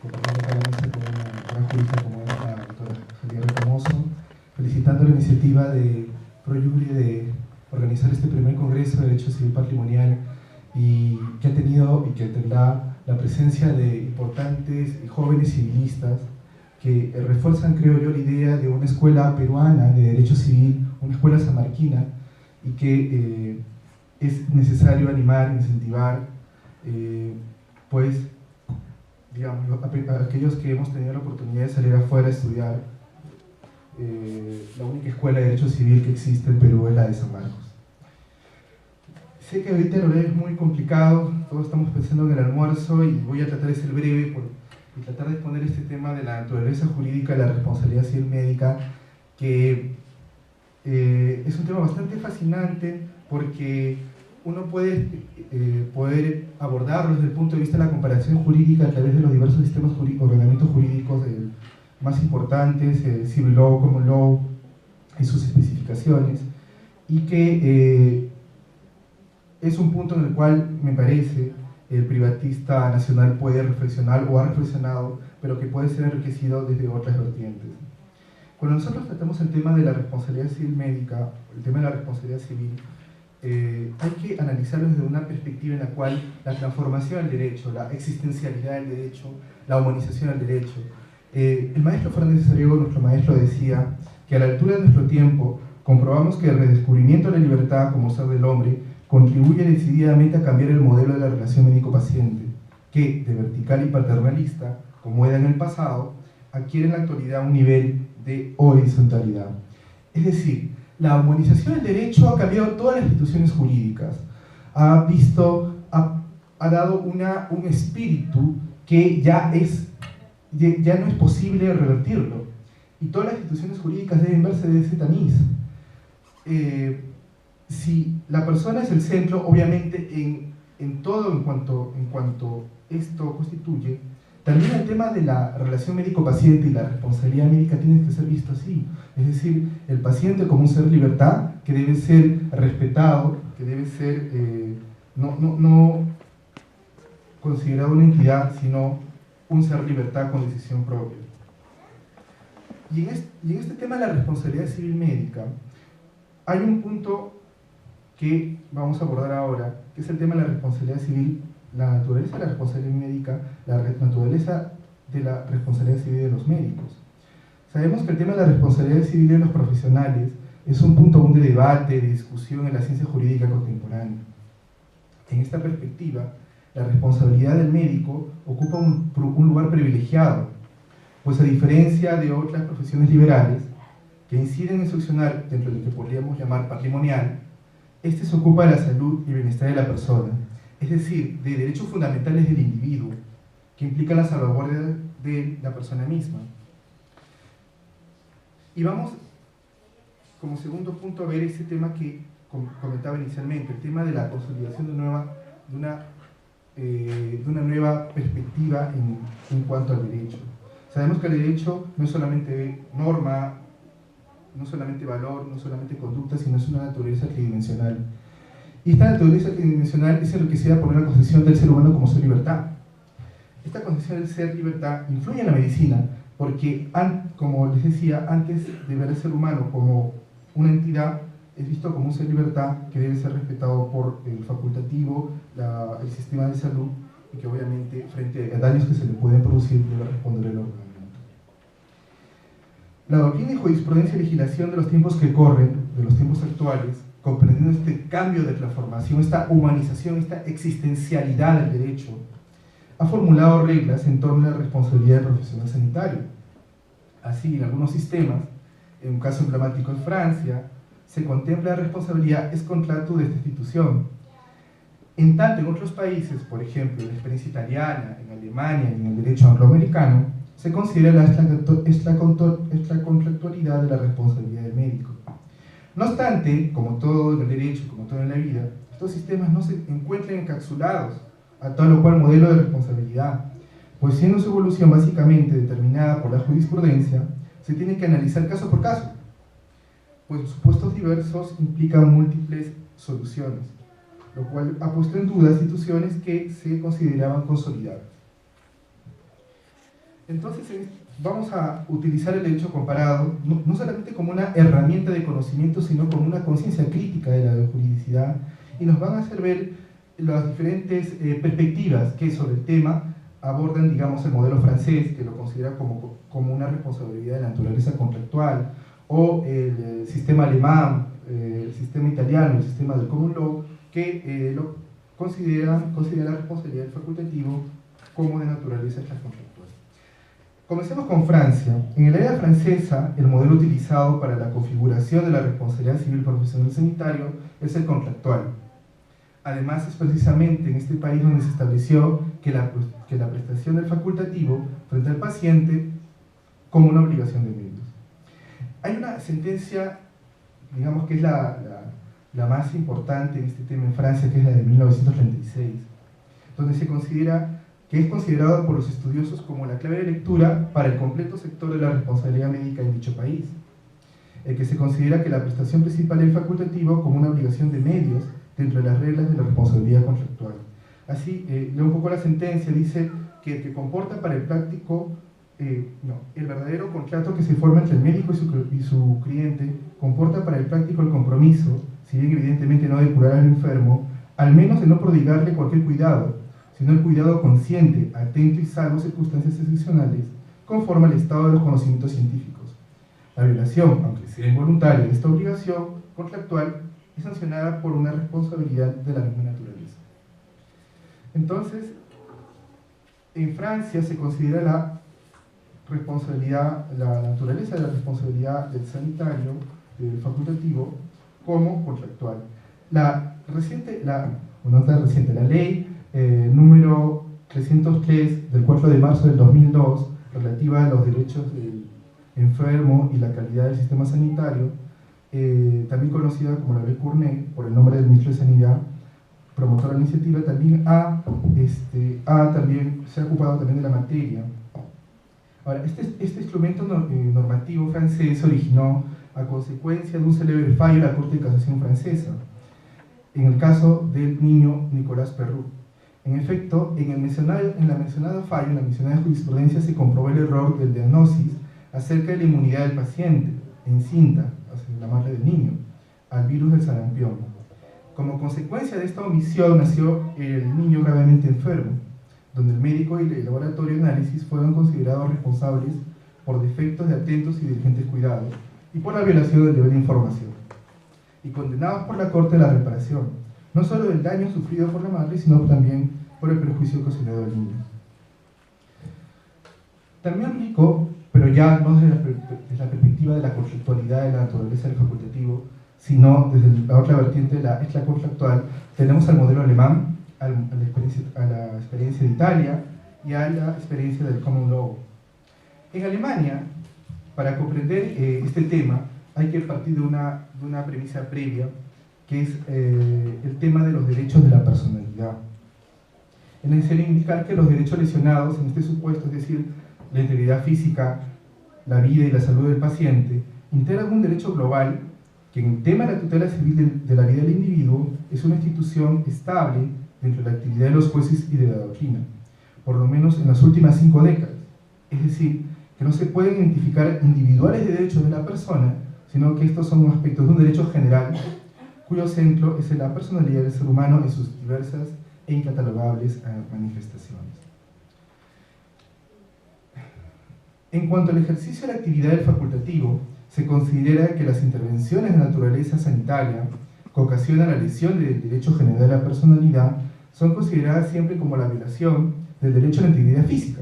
compartiendo acá la mesa con una gran jurista como es la doctora Javiera Hermoso, felicitando la iniciativa de ProYuri de organizar este primer Congreso de Derecho Civil Patrimonial y que ha tenido y que tendrá la presencia de importantes y jóvenes civilistas que refuerzan, creo yo, la idea de una escuela peruana de Derecho Civil, una escuela samarquina, y que es necesario animar, incentivar, pues, digamos, a aquellos que hemos tenido la oportunidad de salir afuera a estudiar. La única escuela de Derecho Civil que existe en Perú es la de San Marcos. Sé que ahorita el horario es muy complicado, todos estamos pensando en el almuerzo y voy a tratar de ser breve y tratar de exponer este tema de la naturaleza jurídica de la responsabilidad civil médica, que es un tema bastante fascinante porque uno puede poder abordarlo desde el punto de vista de la comparación jurídica a través de los diversos sistemas ordenamientos jurídicos más importantes, Civil Law, Common Law y sus especificaciones, y que es un punto en el cual me parece el privatista nacional puede reflexionar o ha reflexionado, pero que puede ser enriquecido desde otras vertientes. Cuando nosotros tratamos el tema de la responsabilidad civil médica, el tema de la responsabilidad civil, hay que analizarlo desde una perspectiva en la cual la transformación del derecho, la existencialidad del derecho, la humanización del derecho. El maestro Fernández Ariego, nuestro maestro, decía que a la altura de nuestro tiempo comprobamos que el redescubrimiento de la libertad como ser del hombre contribuye decididamente a cambiar el modelo de la relación médico-paciente, que, de vertical y paternalista, como era en el pasado, adquiere en la actualidad un nivel de horizontalidad. Es decir, la humanización del derecho ha cambiado todas las instituciones jurídicas, ha dado un espíritu que ya no es posible revertirlo, y todas las instituciones jurídicas deben verse de ese tamiz. Si la persona es el centro, obviamente en todo en cuanto esto constituye, también el tema de la relación médico-paciente y la responsabilidad médica tiene que ser visto así. Es decir, el paciente como un ser libertad que debe ser respetado, que debe ser no considerado una entidad, sino un ser libertad con decisión propia. Y en este tema de la responsabilidad civil médica, hay un punto que vamos a abordar ahora, que es el tema de la responsabilidad civil, la naturaleza de la responsabilidad médica, la naturaleza de la responsabilidad civil de los médicos. Sabemos que el tema de la responsabilidad civil de los profesionales es un punto aún de debate, de discusión en la ciencia jurídica contemporánea. En esta perspectiva, la responsabilidad del médico ocupa un lugar privilegiado, pues a diferencia de otras profesiones liberales que inciden en solucionar dentro de lo que podríamos llamar patrimonial, este se ocupa de la salud y bienestar de la persona, es decir, de derechos fundamentales del individuo, que implican la salvaguardia de la persona misma. Y vamos, como segundo punto, a ver ese tema que comentaba inicialmente, el tema de la consolidación de una nueva perspectiva en cuanto al derecho. Sabemos que el derecho no es solamente norma, no solamente valor, no solamente conducta, sino es una naturaleza tridimensional. Y esta naturaleza tridimensional es enriquecida por una concepción del ser humano como ser libertad. Esta concepción del ser libertad influye en la medicina, porque, como les decía, antes de ver al ser humano como una entidad, es visto como un ser libertad que debe ser respetado por el facultativo, el sistema de salud, y que obviamente, frente a daños que se le pueden producir, debe responder el ordenamiento. La doctrina y jurisprudencia y legislación de los tiempos que corren, de los tiempos actuales, comprendiendo este cambio de transformación, esta humanización, esta existencialidad del derecho, ha formulado reglas en torno a la responsabilidad del profesional sanitario. Así, en algunos sistemas, en un caso emblemático en Francia, se contempla la responsabilidad ex contractu de esta institución. En tanto, en otros países, por ejemplo, en la experiencia italiana, en Alemania y en el derecho angloamericano, se considera la extracontractualidad de la responsabilidad del médico. No obstante, como todo en el derecho, como todo en la vida, estos sistemas no se encuentran encapsulados a tal o cual modelo de responsabilidad, pues siendo su evolución básicamente determinada por la jurisprudencia, se tiene que analizar caso por caso, pues los supuestos diversos implican múltiples soluciones, lo cual ha puesto en duda instituciones que se consideraban consolidadas. Entonces, vamos a utilizar el derecho comparado no solamente como una herramienta de conocimiento, sino como una conciencia crítica de la juridicidad, y nos van a hacer ver las diferentes perspectivas que sobre el tema abordan, digamos, el modelo francés, que lo considera como una responsabilidad de la naturaleza contractual, o el sistema alemán, el sistema italiano, el sistema del common law, que lo considera la responsabilidad del facultativo como de naturaleza extracontractual. Comencemos con Francia. En el área francesa, el modelo utilizado para la configuración de la responsabilidad civil profesional sanitario es el contractual. Además, es precisamente en este país donde se estableció que la prestación del facultativo frente al paciente como una obligación de medios. Hay una sentencia, digamos que es la más importante en este tema en Francia, que es la de 1936, donde se considera que es considerado por los estudiosos como la clave de lectura para el completo sector de la responsabilidad médica en dicho país, el que se considera que la prestación principal del facultativo como una obligación de medios dentro de las reglas de la responsabilidad contractual. Así, leo un poco la sentencia, dice que el que comporta para el práctico, el verdadero contrato que se forma entre el médico y su cliente, comporta para el práctico el compromiso, si bien evidentemente no de curar al enfermo, al menos de no prodigarle cualquier cuidado, sino el cuidado consciente, atento y salvo circunstancias excepcionales, conforme al estado de los conocimientos científicos. La violación, aunque sea involuntaria, de esta obligación contractual es sancionada por una responsabilidad de la misma naturaleza. Entonces, en Francia se considera la naturaleza de la responsabilidad del sanitario, del facultativo, como contractual. La ley número 303 del 4 de marzo del 2002, relativa a los derechos del enfermo y la calidad del sistema sanitario, también conocida como la ley Cournay, por el nombre del ministro de Sanidad, promotor de la iniciativa, también se ha ocupado también de la materia. Ahora, este instrumento normativo francés se originó a consecuencia de un célebre fallo de la Corte de Casación francesa, en el caso del niño Nicolas Perrou. En efecto, en la mencionada fallo, en la mencionada jurisprudencia, se comprobó el error del diagnóstico acerca de la inmunidad del paciente encinta, la madre del niño, al virus del sarampión. Como consecuencia de esta omisión nació el niño gravemente enfermo, donde el médico y el laboratorio de análisis fueron considerados responsables por defectos de atentos y diligentes cuidados y por la violación del deber de información, y condenados por la Corte a la reparación, no solo del daño sufrido por la madre, sino también por el perjuicio ocasionado al niño. También rico, pero ya no desde la perspectiva de la contractualidad de la naturaleza del facultativo, sino desde la otra vertiente de la extracontractual, tenemos al modelo alemán, a la experiencia de Italia y a la experiencia del common law. En Alemania, para comprender este tema, hay que partir de una premisa previa, que es el tema de los derechos de la personalidad. Es necesario indicar que los derechos lesionados en este supuesto, es decir, la integridad física, la vida y la salud del paciente, integran un derecho global que en el tema de la tutela civil de la vida del individuo es una institución estable dentro de la actividad de los jueces y de la doctrina, por lo menos en las últimas 5 décadas. Es decir, que no se pueden identificar individuales de derechos de la persona, sino que estos son aspectos de un derecho general cuyo centro es la personalidad del ser humano en sus diversas e incatalogables manifestaciones. En cuanto al ejercicio de la actividad del facultativo, se considera que las intervenciones de naturaleza sanitaria que ocasionan la lesión del derecho general de la personalidad son consideradas siempre como la violación del derecho a la integridad física,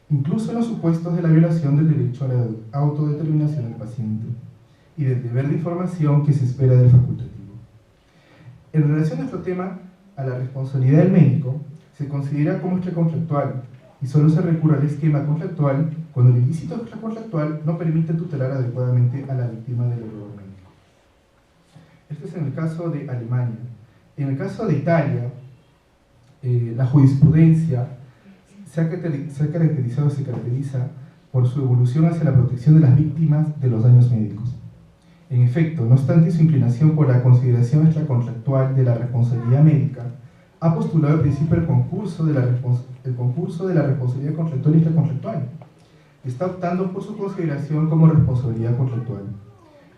incluso en los supuestos de la violación del derecho a la autodeterminación del paciente y del deber de información que se espera del facultativo. En relación a nuestro tema, a la responsabilidad del médico, se considera como extracontractual y solo se recurre al esquema contractual cuando el ilícito extracontractual no permite tutelar adecuadamente a la víctima del error médico. Este es en el caso de Alemania. En el caso de Italia, la jurisprudencia se caracteriza por su evolución hacia la protección de las víctimas de los daños médicos. En efecto, no obstante su inclinación por la consideración extracontractual de la responsabilidad médica, ha postulado al principio el concurso de la responsabilidad contractual y extracontractual, está optando por su consideración como responsabilidad contractual.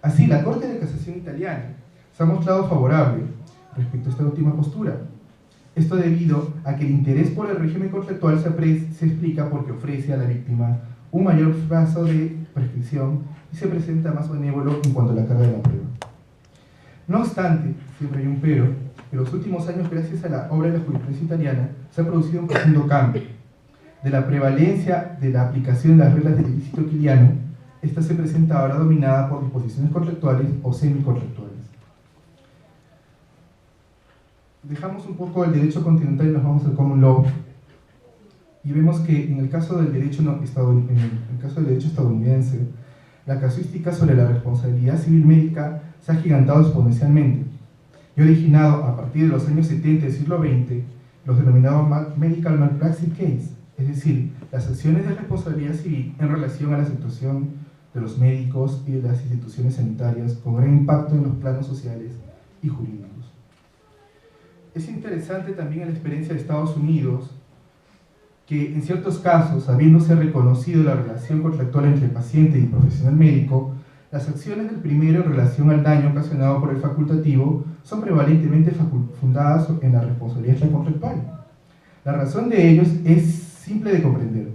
Así, la Corte de Casación italiana se ha mostrado favorable respecto a esta última postura. Esto debido a que el interés por el régimen contractual se explica porque ofrece a la víctima un mayor plazo de prescripción y se presenta más benévolo en cuanto a la carga de la prueba. No obstante, siempre hay un pero, en los últimos años, gracias a la obra de la jurisprudencia italiana, se ha producido un profundo cambio. De la prevalencia de la aplicación de las reglas del ilícito quiliano, esta se presenta ahora dominada por disposiciones contractuales o semicontractuales. Dejamos un poco el derecho continental y nos vamos al common law, y vemos que en el caso del derecho estadounidense, la casuística sobre la responsabilidad civil médica se ha agigantado exponencialmente y ha originado a partir de los años 70 del siglo XX los denominados medical malpractice case, es decir, las acciones de responsabilidad civil en relación a la situación de los médicos y de las instituciones sanitarias con gran impacto en los planos sociales y jurídicos. Es interesante también la experiencia de Estados Unidos, que en ciertos casos, habiéndose reconocido la relación contractual entre el paciente y el profesional médico, las acciones del primero en relación al daño ocasionado por el facultativo son prevalentemente fundadas en la responsabilidad contractual. La razón de ellos es simple de comprender.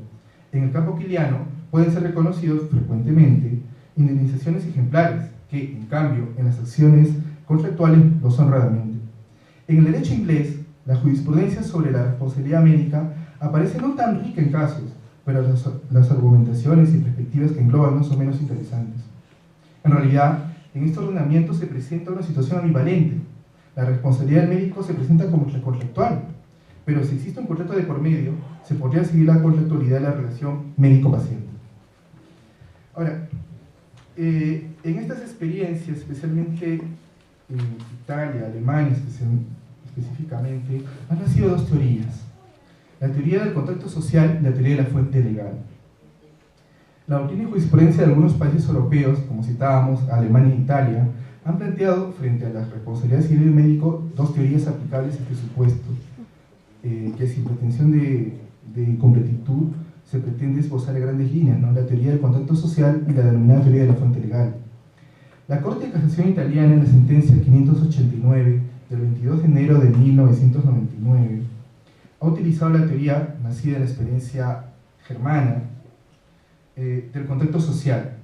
En el campo quiliano pueden ser reconocidos frecuentemente indemnizaciones ejemplares, que en cambio en las acciones contractuales lo son raramente. En el derecho inglés, la jurisprudencia sobre la responsabilidad médica aparece no tan rica en casos, pero las argumentaciones y perspectivas que engloban no son menos interesantes. En realidad, en este ordenamiento se presenta una situación ambivalente. La responsabilidad del médico se presenta como contractual, pero si existe un contrato de por medio, se podría seguir la contractualidad de la relación médico-paciente. Ahora, en estas experiencias, especialmente en Italia, Alemania específicamente, han nacido dos teorías: la teoría del contrato social y la teoría de la fuente legal. La doctrina y jurisprudencia de algunos países europeos, como citábamos, Alemania e Italia, han planteado frente a la responsabilidad civil del médico dos teorías aplicables a este supuesto, que sin pretensión de completitud se pretende esbozar en grandes líneas, ¿no? La teoría del contrato social y la denominada teoría de la fuente legal. La Corte de Casación italiana, en la sentencia 589 del 22 de enero de 1999, ha utilizado la teoría nacida en la experiencia germana del contrato social,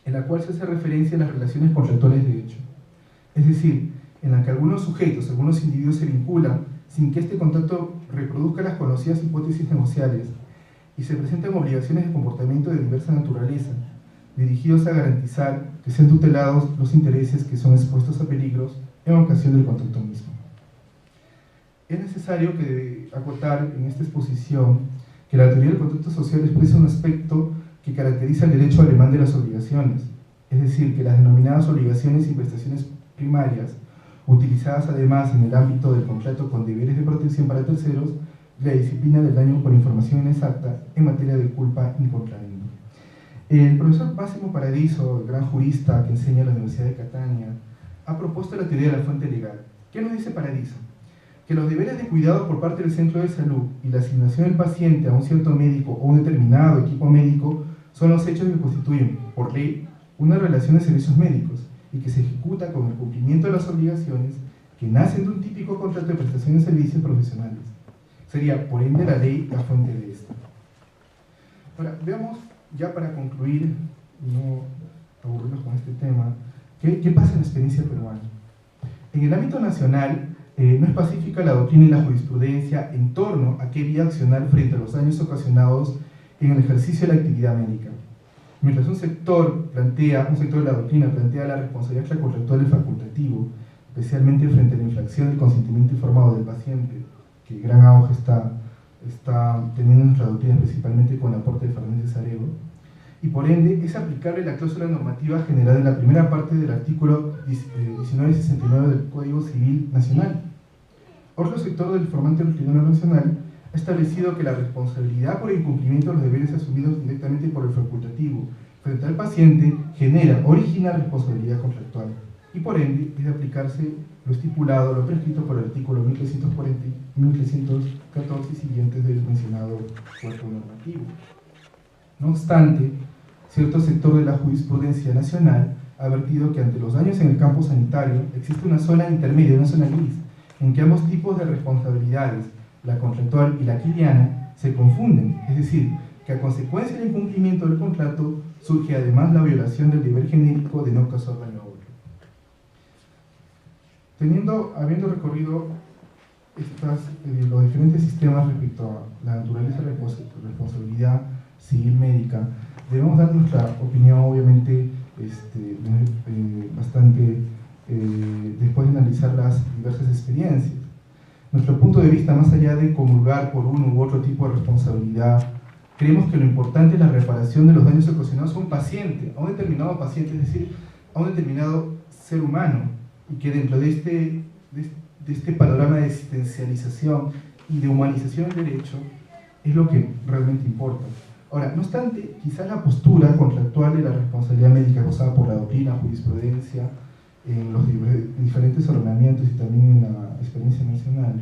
en la cual se hace referencia a las relaciones contractuales de hecho, es decir, en la que algunos sujetos, algunos individuos se vinculan sin que este contrato reproduzca las conocidas hipótesis negociales y se presentan obligaciones de comportamiento de diversa naturaleza, dirigidos a garantizar que sean tutelados los intereses que son expuestos a peligros en ocasión del contrato mismo. Es necesario acotar en esta exposición que la teoría del contrato social expresa un aspecto que caracteriza el derecho alemán de las obligaciones, es decir, que las denominadas obligaciones y prestaciones primarias, utilizadas además en el ámbito del contrato con deberes de protección para terceros, la disciplina del daño por información inexacta en materia de culpa incontrariendo. El profesor Máximo Paradiso, el gran jurista que enseña en la Universidad de Catania, ha propuesto la teoría de la fuente legal. ¿Qué nos dice Paradiso? Que los deberes de cuidado por parte del centro de salud y la asignación del paciente a un cierto médico o un determinado equipo médico son los hechos que constituyen, por ley, una relación de servicios médicos y que se ejecuta con el cumplimiento de las obligaciones que nacen de un típico contrato de prestación de servicios profesionales. Sería, por ende, la ley la fuente de esto. Ahora, veamos, ya para concluir, y no aburrirnos con este tema, ¿qué pasa en la experiencia peruana? En el ámbito nacional, no es pacífica la doctrina y la jurisprudencia en torno a qué vía accionar frente a los daños ocasionados en el ejercicio de la actividad médica. Mientras un sector de la doctrina plantea la responsabilidad extracontractual del facultativo, especialmente frente a la infracción del consentimiento informado del paciente, que gran auge está teniendo nuestra doctrina, principalmente con el aporte de Fernández Sarego, y por ende es aplicable la cláusula normativa generada en la primera parte del artículo 1969 del Código Civil Nacional. Otro sector del formante del Tribunal Nacional ha establecido que la responsabilidad por el incumplimiento de los deberes asumidos directamente por el facultativo frente al paciente origina responsabilidad contractual y por ende es de aplicarse lo estipulado, lo prescrito por el artículo 1340 y 1314 y siguientes del mencionado cuerpo normativo. No obstante, cierto sector de la jurisprudencia nacional ha advertido que ante los daños en el campo sanitario existe una zona intermedia, una zona gris, en que ambos tipos de responsabilidades, la contractual y la quiliana, se confunden, es decir, que a consecuencia del incumplimiento del contrato surge además la violación del deber genérico de no causar daño a otro. Habiendo recorrido los diferentes sistemas respecto a la naturaleza de responsabilidad civil médica, debemos dar nuestra opinión, obviamente, bastante después de analizar las diversas experiencias. Nuestro punto de vista, más allá de comulgar por uno u otro tipo de responsabilidad, creemos que lo importante es la reparación de los daños ocasionados a un paciente, a un determinado paciente, es decir, a un determinado ser humano, y que dentro de este panorama de existencialización y de humanización del derecho es lo que realmente importa. Ahora, no obstante, quizás la postura contractual de la responsabilidad médica basada por la doctrina, jurisprudencia, en los diferentes ordenamientos y también en la experiencia nacional,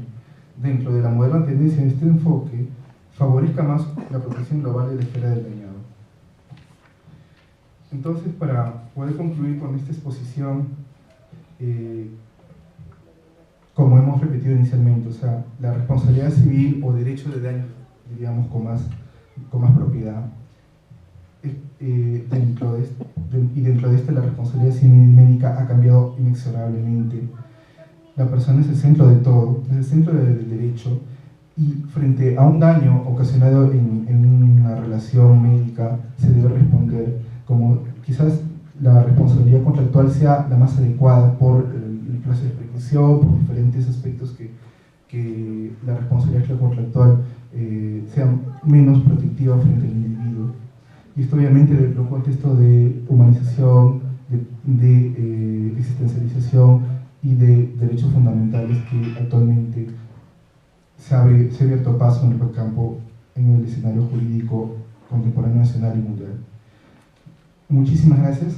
dentro de la moderna tendencia en este enfoque, favorezca más la protección global de la esfera del dañado. Entonces, para poder concluir con esta exposición, como hemos repetido inicialmente, o sea, la responsabilidad civil o derecho de daño, diríamos con más propiedad, dentro de esta la responsabilidad civil médica ha cambiado inexorablemente. La persona es el centro de todo, es el centro del derecho, y frente a un daño ocasionado en una relación médica se debe responder como quizás la responsabilidad contractual sea la más adecuada por el plazo de prescripción, por diferentes aspectos que la responsabilidad contractual sea menos protectiva frente al individuo. Y esto obviamente dentro de un contexto de humanización, de existencialización y de derechos fundamentales que actualmente se ha abierto paso en el campo, en el escenario jurídico contemporáneo nacional y mundial. Muchísimas gracias.